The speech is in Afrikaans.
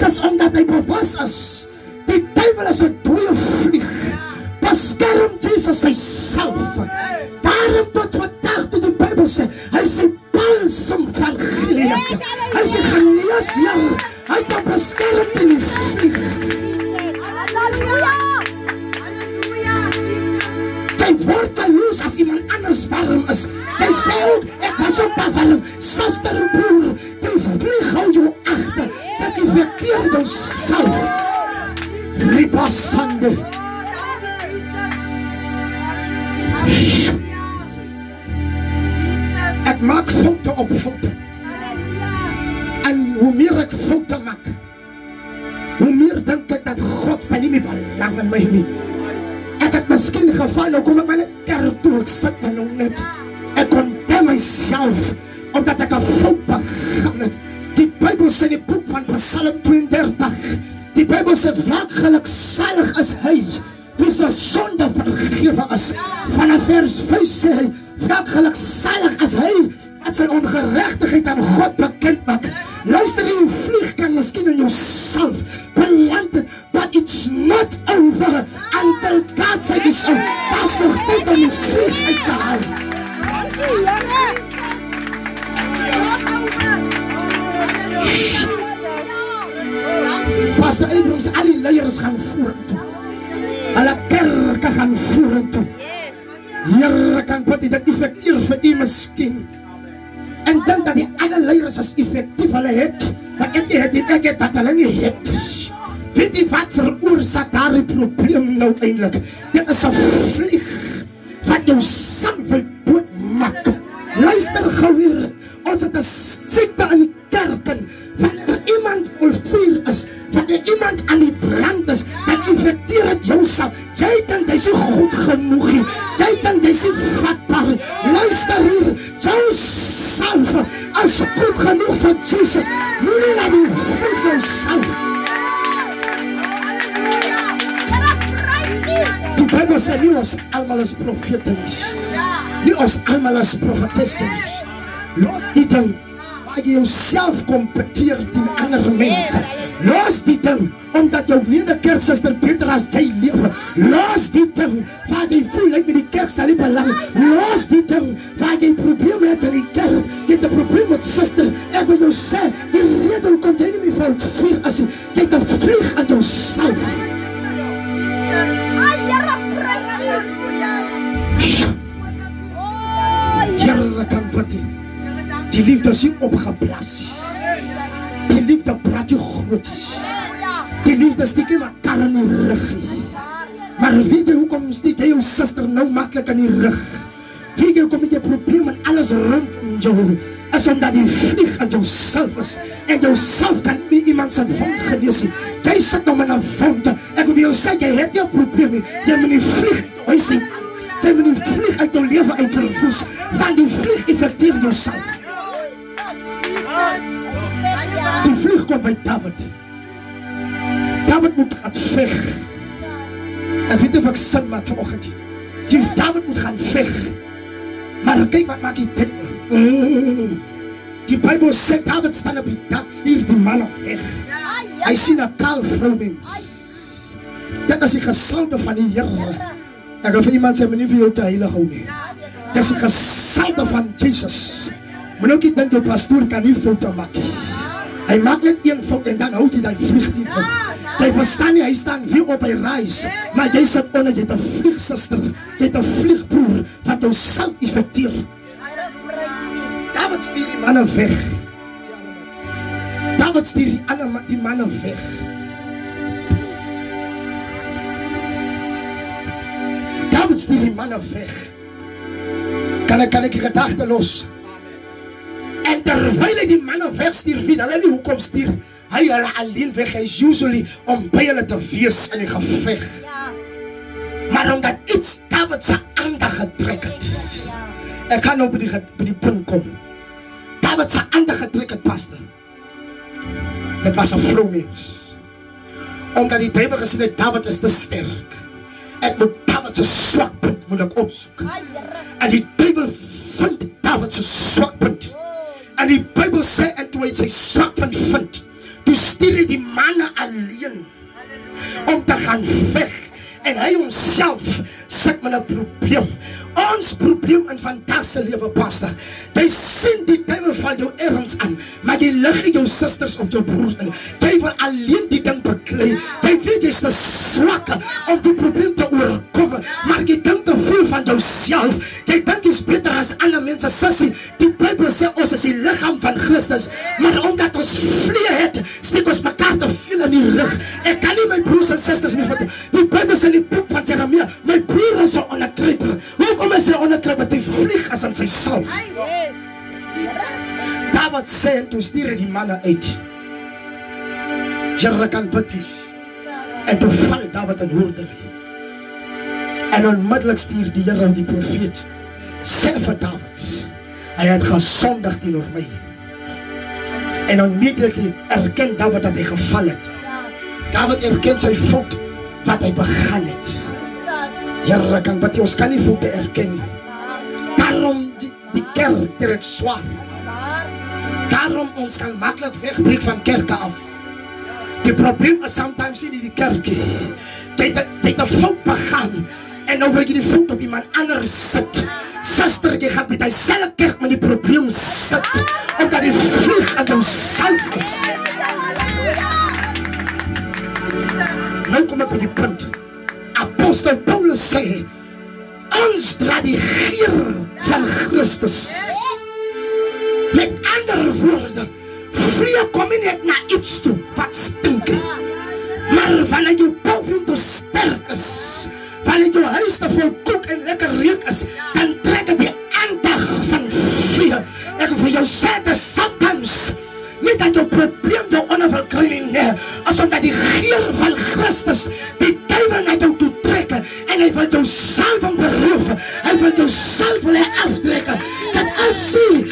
is omdat hy bewus is die duiwel is 'n dooie vlieg. Beskerm Jesus self. Daarom tot vandag toe die Bybel sê hy is die balsem van Gilead. Hy is die geneesheer. Hy kan beskerm teen die vlieg. Jy word jaloers as iemand anders warm is. Jy sê ook, ek was ook daar warm. Suster en broer, die vlieg hou jou agter. Dat jy verkeer jou self. Ripasande. Ek maak foute op foute. En hoe meer ek foute maak, hoe meer dink ek dat God stel nie meer belang in my nie. Ek het miskien geval, nou kom ek maar net kerk toe, ek sit my nou net. Ek condemn myself, omdat ek 'n fout begaan het. Die Bybel sê in die boek van Psalm 32, die Bybel sê, geluksalig is hy, wie sy sonde vergewe is. Vanaf vers 5 sê hy, geluksalig is hy, wat sy ongeregtigheid aan God bekend maak. Luister, die vlieg kan miskien in jouself beland het, but it's not over until God sê dis out. Pas nog tyd om die vlieg uit te haal. Pastor Abrams, al die leiers gaan vorentoe. Alle kerke gaan vorentoe. Here kan bid dit effektief vir u miskien. En dink dat die ander leiers as effektief hulle het, maar ek het wat hulle nie het. Weet jy wat veroorsaak daardie probleem nou eintlik? Dit is 'n vlieg wat jou sin wil doodmaak. Luister gou hier, ons het 'n siekte in die kerken, wanneer iemand vol vuur is, wanneer iemand aan die brand is, dan infecteer het jouself. Jy dink jy is nie goed genoeg nie, jy dink jy is nie vatbaar nie. Luister hier, jouself is goed genoeg vir Jesus. Moenie laat die vlieg jouself. Die Bybel sê nie ons allemaal is profete nie. Nie ons allemaal is profetesse nie. Los die ding waar jy jouself competeer teen ander mense. Los die ding omdat jou medekerksuster beter as jy lewe. Los die ding waar jy voel like met die kerk stel nie belang. Los die ding waar jy probleme het in die kerk. Jy het 'n probleem met suster. Ek wil jou sê, die rede hoekom jy nie meer van vuur as jy het 'n vlieg aan jouself. Here kan bid. Die liefde is nie opgeplas. Die liefde praat jy groot. Die liefde stiek nie mekaar in die rug nie. Maar weet jy hoekom stiek jy jou suster nou maklik in die rug? Weet jy hoekom jy probleem met alles rondom jou? Is omdat die vlieg aan jouself is. En jouself kan nie iemand sy wond genees nie. Jy sit nou met 'n wond. Ek wil jou sê, jy het jou probleem nie. Jy moet die vlieg uitsit. Jy moet die vlieg uit jou lewe uitverwoes. Want die vlieg effekteer jouself. Die vlieg kom by David. David moet gaan veg. En weet of ek sin maar vanoggend. David moet gaan veg. Maar kyk wat maak hy dit. Die Bybel sê David staan op die dak, stuur die man op weg. Hy sien 'n kaal vrouwmens. Dit is die gesalde van die Here. Ek wil vir iemand sê, nie vir jou te heilig hou nie. Dit is die gesalde van Jesus. Moet ook nie dink jou pastoor kan nie foute maak. Hy maak net een fout en dan hou jy die vlieg teen hom. Jy verstaan nie, hy staan weer op hy reis. Maar jy sit onder, jy het 'n vliegsuster, jy het 'n vliegbroer wat jou sal effekteer. David stuur die manne weg. David stuur die manne weg. David stuur die manne weg. Kan ek die gedagte los? En terwyl hy die manne wegstuur, weet hulle nie hoekom stuur hy hulle alleen weg. Hy is usually om by hulle te wees in die geveg. Maar omdat iets David sy aandag getrek het. Ek kan nou by die punt kom. David sy aandag getrek het, pastor. Dit was 'n vrouwmens. Omdat die Bybel gesê het, David is te sterk. Ek moet David sy swakpunt moet ek opsoek. En die Bybel vind David sy swakpunt. En die Bybel sê, en toe hy sy swakpunt vind, toe stuur hy die man en hy homself sit met 'n probleem. Ons probleem in vandag se lewe, pastor. Jy sien die duiwel val jou ergens aan, maar jy lig nie jou susters of jou broers in. Jy wil alleen die ding beklei. Jy weet jy's te swak om die probleem te oorkom, maar jy dink te veel van jouself. Jy dink jy's beter as ander mense. Sissie, die Bybel sê ons is die liggaam van Christus, maar omdat ons vlee het, steek ons mekaar te veel in die rug. Ek kan nie my broers en susters nie vat. Die Bybel sê in die boek van Jeremia, my broer is 'n onderkruiper. Hoekom is hy onderkruiper? Die vlieg as aan sy salf. David sê en toe stuur hy die manne uit. Here kan bid. En toe val David in hoordery. En onmiddellik stuur die Here die profeet. Sê vir David, hy het gesondig teenoor my. En onmiddellik erken David dat hy geval het. David erken sy fout wat hy begaan het. Here kan bid, ons kan nie foute erken nie. Daarom die kerk trek swaar. Daarom ons kan maklik wegbreek van kerke af. Die probleem is sometimes nie die kerkie. Jy het 'n fout begaan en nou wil jy die fout op iemand anders sit. Suster, jy gaan by dieselfde kerk met die probleem sit, omdat die vlieg aan jou salf is. Nou kom ek by die punt. Apostel Paulus sê, ons dra die geur van Christus. Met andere woorde, vlee kom nie net na iets toe wat stink, maar wanneer jou boven toe sterk is, wanneer jou huis te vol koek en lekker reuk is, dan trek het die aandag van vlee. Ek vir jou sê, dat sometimes nie dat jou probleem jou onder wil kry nie, nee, as omdat die geur van Christus die duiwel na jou toe trek, en hy wil jou salwing beroof, hy wil jou salwing aftrekken, dat as jy